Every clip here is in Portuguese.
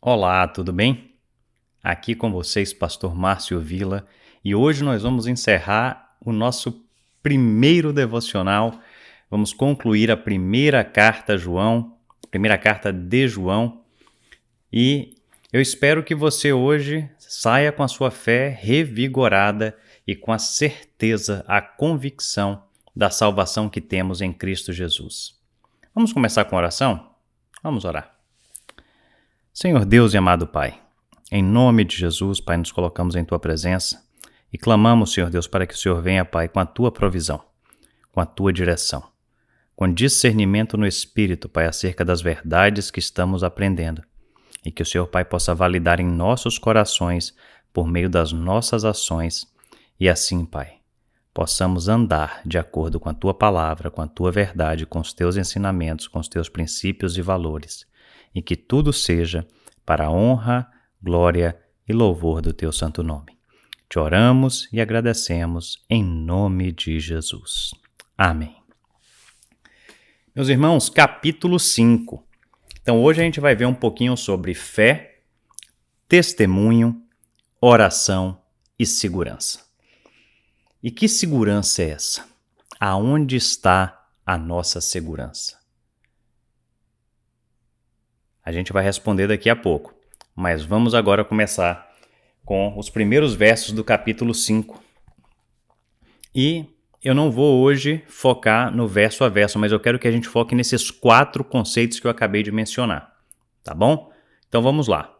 Olá, tudo bem? Aqui com vocês, Pastor Márcio Vila, e hoje nós vamos encerrar o nosso primeiro devocional. Vamos concluir a primeira carta a João, primeira carta de João, e eu espero que você hoje saia com a sua fé revigorada e com a certeza, a convicção da salvação que temos em Cristo Jesus. Vamos começar com a oração? Vamos orar. Senhor Deus e amado Pai, em nome de Jesus, Pai, nos colocamos em Tua presença e clamamos, Senhor Deus, para que o Senhor venha, Pai, com a Tua provisão, com a Tua direção, com discernimento no Espírito, Pai, acerca das verdades que estamos aprendendo e que o Senhor, Pai, possa validar em nossos corações por meio das nossas ações e assim, Pai, possamos andar de acordo com a Tua palavra, com a Tua verdade, com os Teus ensinamentos, com os Teus princípios e valores, e que tudo seja para a honra, glória e louvor do Teu santo nome. Te oramos e agradecemos em nome de Jesus. Amém. Meus irmãos, capítulo 5. Então hoje a gente vai ver um pouquinho sobre fé, testemunho, oração e segurança. E que segurança é essa? Aonde está a nossa segurança? A gente vai responder daqui a pouco, mas vamos agora começar com os primeiros versos do capítulo 5. E eu não vou hoje focar no verso a verso, mas eu quero que a gente foque nesses 4 conceitos que eu acabei de mencionar, tá bom? Então vamos lá.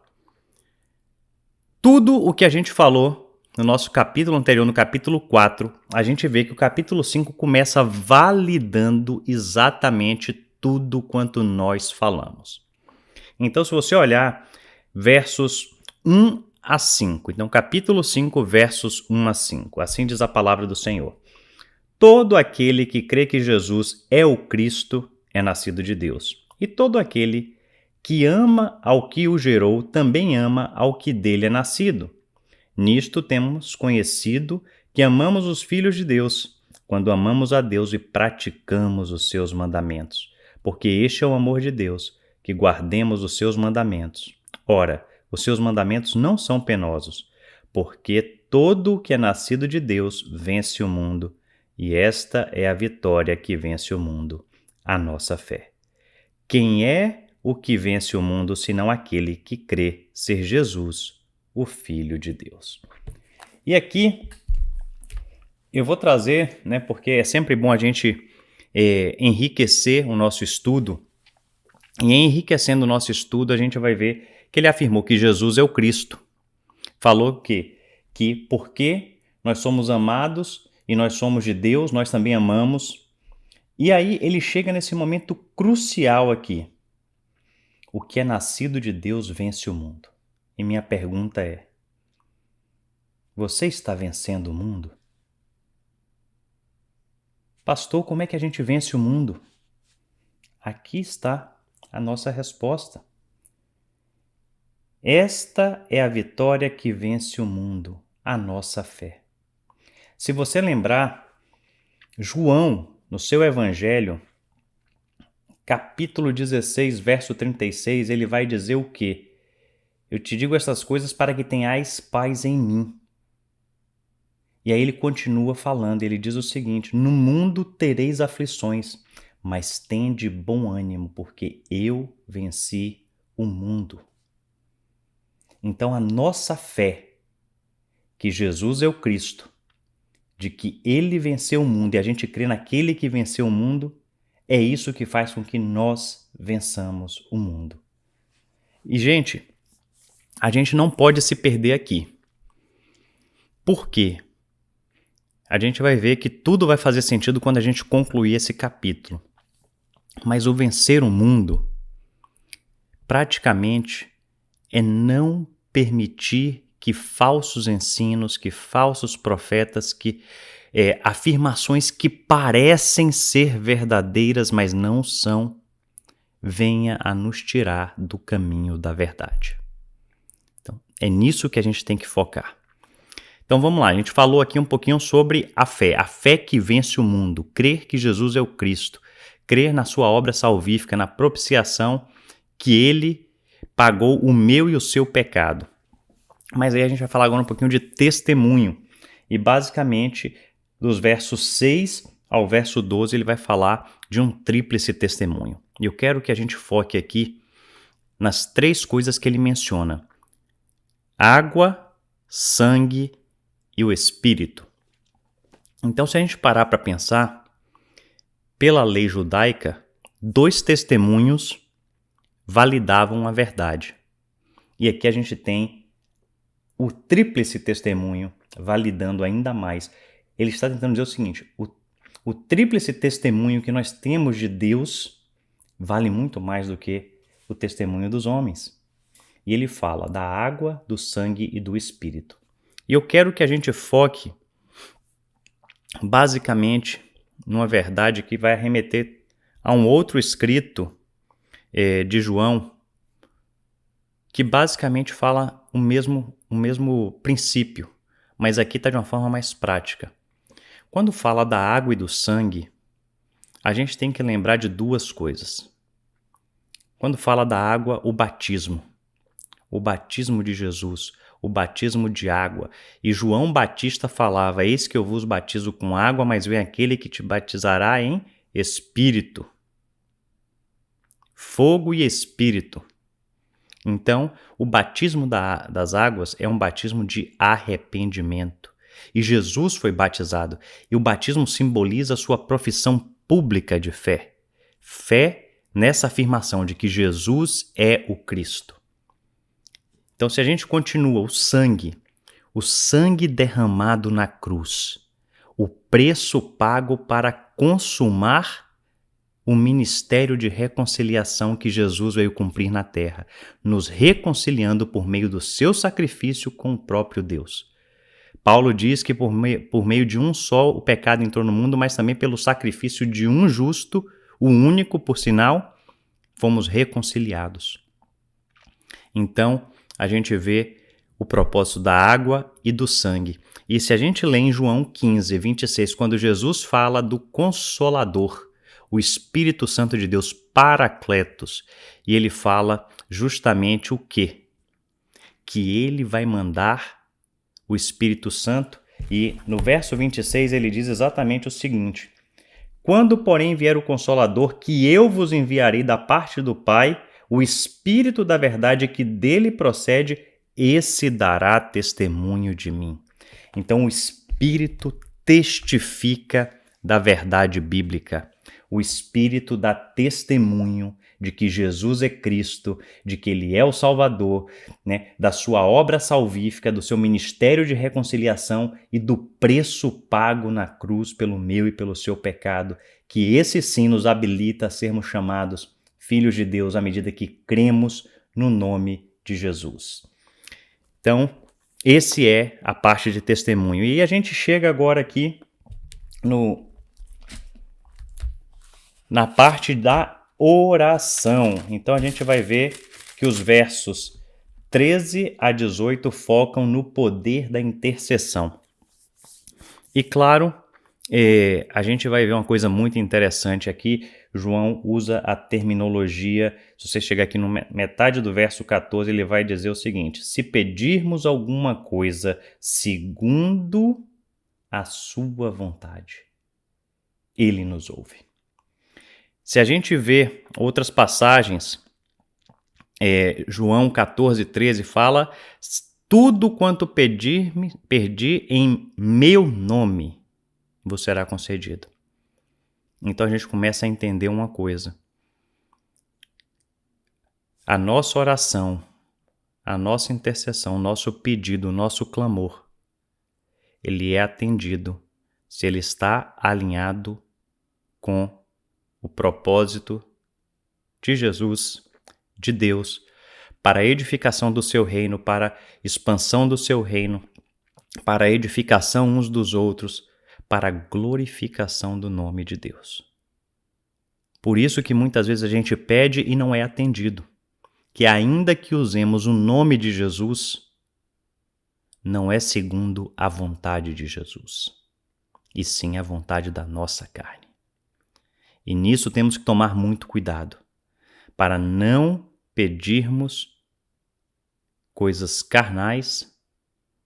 Tudo o que a gente falou no nosso capítulo anterior, no capítulo 4, a gente vê que o capítulo 5 começa validando exatamente tudo quanto nós falamos. Então, se você olhar versos 1 a 5, então capítulo 5, versos 1 a 5, assim diz a palavra do Senhor. Todo aquele que crê que Jesus é o Cristo é nascido de Deus. E todo aquele que ama ao que o gerou também ama ao que dele é nascido. Nisto temos conhecido que amamos os filhos de Deus, quando amamos a Deus e praticamos os seus mandamentos. Porque este é o amor de Deus, que guardemos os seus mandamentos. Ora, os seus mandamentos não são penosos, porque todo o que é nascido de Deus vence o mundo, e esta é a vitória que vence o mundo, a nossa fé. Quem é o que vence o mundo, senão aquele que crê ser Jesus, o Filho de Deus? E aqui eu vou trazer, porque é sempre bom a gente enriquecer o nosse estudo. E enriquecendo o nosso estudo, a gente vai ver que ele afirmou que Jesus é o Cristo. Falou que porque nós somos amados e nós somos de Deus, nós também amamos. E aí ele chega nesse momento crucial aqui. O que é nascido de Deus vence o mundo. E minha pergunta é: você está vencendo o mundo? Pastor, como é que a gente vence o mundo? Aqui está a nossa resposta. Esta é a vitória que vence o mundo, a nossa fé. Se você lembrar, João, no seu evangelho, capítulo 16, verso 36, ele vai dizer o quê? Eu te digo essas coisas para que tenhais paz em mim. E aí ele continua falando, ele diz o seguinte: no mundo tereis aflições, mas tende bom ânimo, porque eu venci o mundo. Então a nossa fé, que Jesus é o Cristo, de que Ele venceu o mundo e a gente crê naquele que venceu o mundo, é isso que faz com que nós vençamos o mundo. E gente, a gente não pode se perder aqui. Por quê? A gente vai ver que tudo vai fazer sentido quando a gente concluir esse capítulo. Mas o vencer o mundo, praticamente, é não permitir que falsos ensinos, que falsos profetas, que afirmações que parecem ser verdadeiras, mas não são, venha a nos tirar do caminho da verdade. Então, é nisso que a gente tem que focar. Então vamos lá, a gente falou aqui um pouquinho sobre a fé que vence o mundo, crer que Jesus é o Cristo, crer na sua obra salvífica, na propiciação que ele pagou o meu e o seu pecado. Mas aí a gente vai falar agora um pouquinho de testemunho. E basicamente, dos versos 6 ao verso 12, ele vai falar de um tríplice testemunho. E eu quero que a gente foque aqui nas 3 coisas que ele menciona: água, sangue e o Espírito. Então, se a gente parar para pensar, pela lei judaica, 2 testemunhos validavam a verdade. E aqui a gente tem o tríplice testemunho validando ainda mais. Ele está tentando dizer o seguinte: o tríplice testemunho que nós temos de Deus vale muito mais do que o testemunho dos homens. E ele fala da água, do sangue e do Espírito. E eu quero que a gente foque basicamente numa verdade que vai remeter a um outro escrito de João, que basicamente fala o mesmo princípio, mas aqui está de uma forma mais prática. Quando fala da água e do sangue, a gente tem que lembrar de 2 coisas. Quando fala da água, o batismo de Jesus, o batismo de água. E João Batista falava: eis que eu vos batizo com água, mas vem aquele que te batizará em Espírito. Fogo e Espírito. Então, o batismo das águas é um batismo de arrependimento. E Jesus foi batizado. E o batismo simboliza a sua profissão pública de fé. Fé nessa afirmação de que Jesus é o Cristo. Então, se a gente continua, o sangue derramado na cruz, o preço pago para consumar o ministério de reconciliação que Jesus veio cumprir na terra, nos reconciliando por meio do seu sacrifício com o próprio Deus. Paulo diz que por meio de um só o pecado entrou no mundo, mas também pelo sacrifício de um justo, o único, por sinal, fomos reconciliados. Então, a gente vê o propósito da água e do sangue. E se a gente lê em João 15, 26, quando Jesus fala do Consolador, o Espírito Santo de Deus, Paracletos, e ele fala justamente o quê? Que ele vai mandar o Espírito Santo, e no verso 26 ele diz exatamente o seguinte: quando, porém, vier o Consolador, que eu vos enviarei da parte do Pai, o Espírito da verdade que dele procede, esse dará testemunho de mim. Então o Espírito testifica da verdade bíblica. O Espírito dá testemunho de que Jesus é Cristo, de que Ele é o Salvador, né, da sua obra salvífica, do seu ministério de reconciliação e do preço pago na cruz pelo meu e pelo seu pecado, que esse sim nos habilita a sermos chamados filhos de Deus à medida que cremos no nome de Jesus. Então, esse é a parte de testemunho. E a gente chega agora aqui na parte da oração. Então a gente vai ver que os versos 13 a 18 focam no poder da intercessão. E claro, a gente vai ver uma coisa muito interessante aqui. João usa a terminologia, se você chegar aqui na metade do verso 14, ele vai dizer o seguinte: se pedirmos alguma coisa segundo a sua vontade, ele nos ouve. Se a gente vê outras passagens, João 14, 13 fala: tudo quanto pedir em meu nome vos será concedido. Então a gente começa a entender uma coisa. A nossa oração, a nossa intercessão, o nosso pedido, o nosso clamor, ele é atendido se ele está alinhado com o propósito de Jesus, de Deus, para a edificação do seu reino, para a expansão do seu reino, para a edificação uns dos outros, para a glorificação do nome de Deus. Por isso que muitas vezes a gente pede e não é atendido, que ainda que usemos o nome de Jesus, não é segundo a vontade de Jesus, e sim a vontade da nossa carne. E nisso temos que tomar muito cuidado, para não pedirmos coisas carnais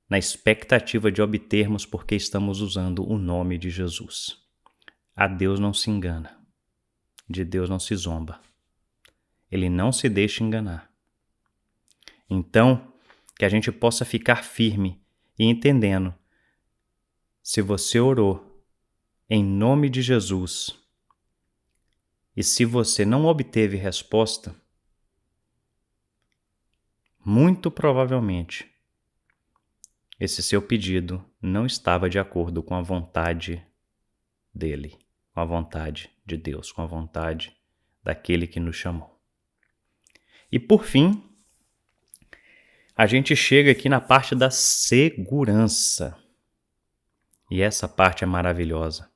na expectativa de obtermos porque estamos usando o nome de Jesus. A Deus não se engana, de Deus não se zomba. Ele não se deixa enganar. Então, que a gente possa ficar firme e entendendo, se você orou em nome de Jesus e se você não obteve resposta, muito provavelmente esse seu pedido não estava de acordo com a vontade dele, com a vontade de Deus, com a vontade daquele que nos chamou. E por fim, a gente chega aqui na parte da segurança. E essa parte é maravilhosa,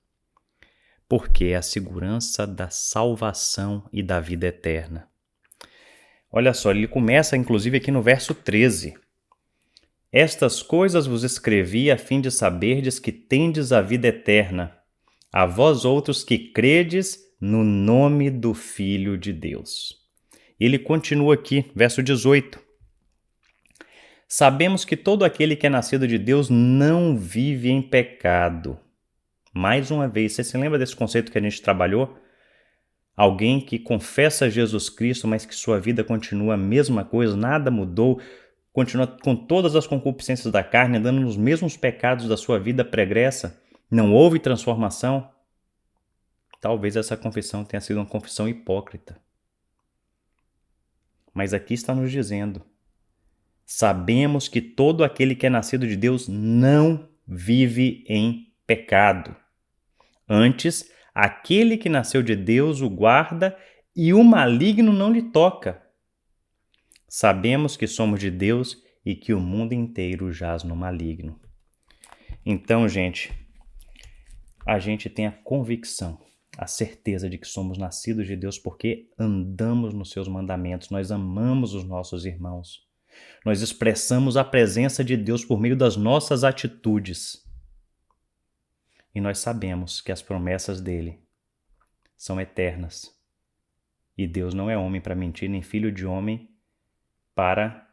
porque é a segurança da salvação e da vida eterna. Olha só, ele começa inclusive aqui no verso 13. Estas coisas vos escrevi a fim de saberdes que tendes a vida eterna, a vós outros que credes no nome do Filho de Deus. Ele continua aqui, verso 18. Sabemos que todo aquele que é nascido de Deus não vive em pecado. Mais uma vez, você se lembra desse conceito que a gente trabalhou? Alguém que confessa Jesus Cristo, mas que sua vida continua a mesma coisa, nada mudou, continua com todas as concupiscências da carne, andando nos mesmos pecados da sua vida pregressa, não houve transformação? Talvez essa confissão tenha sido uma confissão hipócrita. Mas aqui está nos dizendo: sabemos que todo aquele que é nascido de Deus não vive em pecado. Antes, aquele que nasceu de Deus o guarda e o maligno não lhe toca. Sabemos que somos de Deus e que o mundo inteiro jaz no maligno. Então, gente, a gente tem a convicção, a certeza de que somos nascidos de Deus porque andamos nos seus mandamentos, nós amamos os nossos irmãos. Nós expressamos a presença de Deus por meio das nossas atitudes. E nós sabemos que as promessas dele são eternas. E Deus não é homem para mentir, nem filho de homem para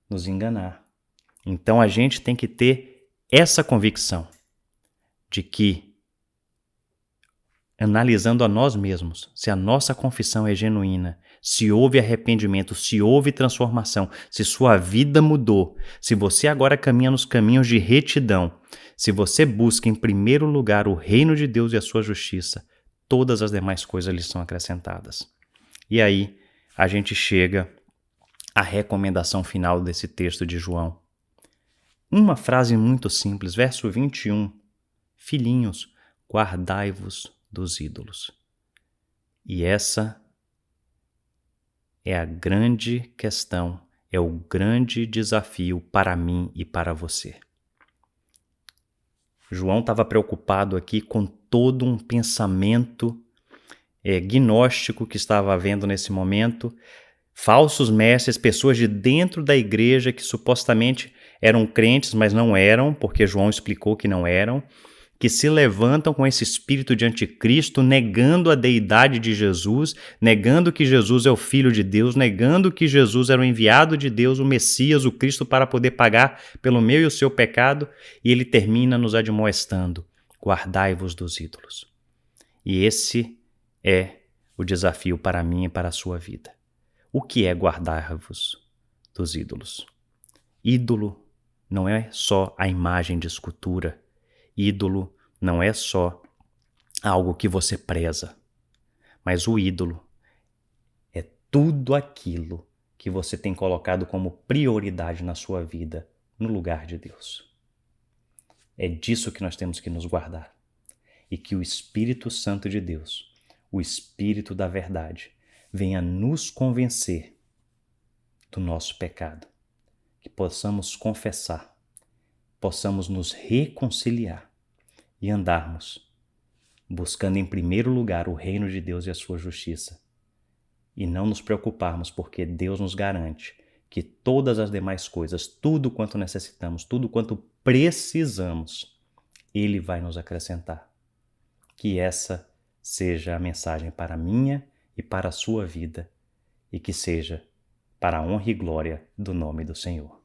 nos enganar. Então a gente tem que ter essa convicção de que, analisando a nós mesmos, se a nossa confissão é genuína, se houve arrependimento, se houve transformação, se sua vida mudou, se você agora caminha nos caminhos de retidão, se você busca em primeiro lugar o reino de Deus e a sua justiça, todas as demais coisas lhe são acrescentadas. E aí a gente chega à recomendação final desse texto de João. Uma frase muito simples, verso 21. Filhinhos, guardai-vos dos ídolos. E essa é a grande questão, é o grande desafio para mim e para você. João estava preocupado aqui com todo um pensamento gnóstico que estava havendo nesse momento, falsos mestres, pessoas de dentro da igreja que supostamente eram crentes, mas não eram, porque João explicou que não eram, que se levantam com esse espírito de anticristo, negando a deidade de Jesus, negando que Jesus é o Filho de Deus, negando que Jesus era o enviado de Deus, o Messias, o Cristo, para poder pagar pelo meu e o seu pecado, e ele termina nos admoestando: guardai-vos dos ídolos. E esse é o desafio para mim e para a sua vida. O que é guardar-vos dos ídolos? Ídolo não é só a imagem de escultura. Ídolo não é só algo que você preza, mas o ídolo é tudo aquilo que você tem colocado como prioridade na sua vida, no lugar de Deus. É disso que nós temos que nos guardar. E que o Espírito Santo de Deus, o Espírito da verdade, venha nos convencer do nosso pecado. Que possamos confessar, possamos nos reconciliar e andarmos buscando em primeiro lugar o reino de Deus e a sua justiça. E não nos preocuparmos, porque Deus nos garante que todas as demais coisas, tudo quanto necessitamos, tudo quanto precisamos, Ele vai nos acrescentar. Que essa seja a mensagem para a minha e para a sua vida, e que seja para a honra e glória do nome do Senhor.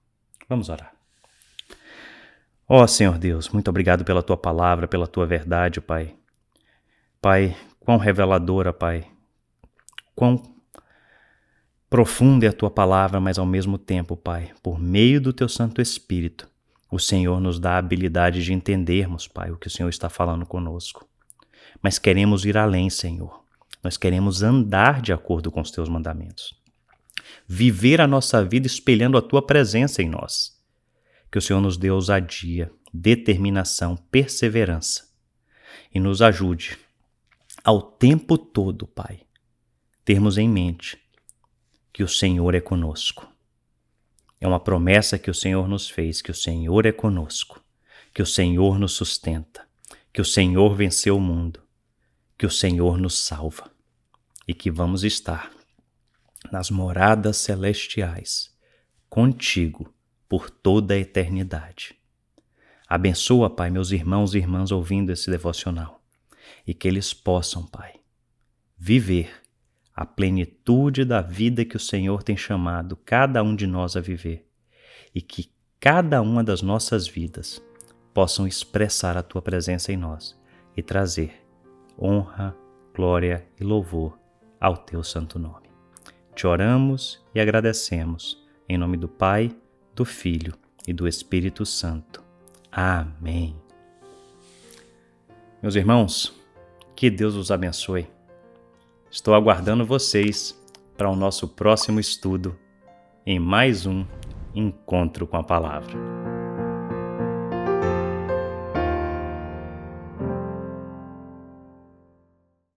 Vamos orar. Ó Senhor Deus, muito obrigado pela Tua palavra, pela Tua verdade, Pai. Pai, quão reveladora, Pai, quão profunda é a Tua palavra, mas ao mesmo tempo, Pai, por meio do Teu Santo Espírito, o Senhor nos dá a habilidade de entendermos, Pai, o que o Senhor está falando conosco. Mas queremos ir além, Senhor. Nós queremos andar de acordo com os Teus mandamentos. Viver a nossa vida espelhando a Tua presença em nós. Que o Senhor nos dê ousadia, determinação, perseverança e nos ajude ao tempo todo, Pai, termos em mente que o Senhor é conosco. É uma promessa que o Senhor nos fez, que o Senhor é conosco, que o Senhor nos sustenta, que o Senhor venceu o mundo, que o Senhor nos salva e que vamos estar nas moradas celestiais contigo por toda a eternidade. Abençoa, Pai, meus irmãos e irmãs ouvindo esse devocional e que eles possam, Pai, viver a plenitude da vida que o Senhor tem chamado cada um de nós a viver e que cada uma das nossas vidas possam expressar a Tua presença em nós e trazer honra, glória e louvor ao Teu santo nome. Te oramos e agradecemos em nome do Pai, do Filho e do Espírito Santo. Amém. Meus irmãos, que Deus os abençoe. Estou aguardando vocês para o nosso próximo estudo em mais um Encontro com a Palavra.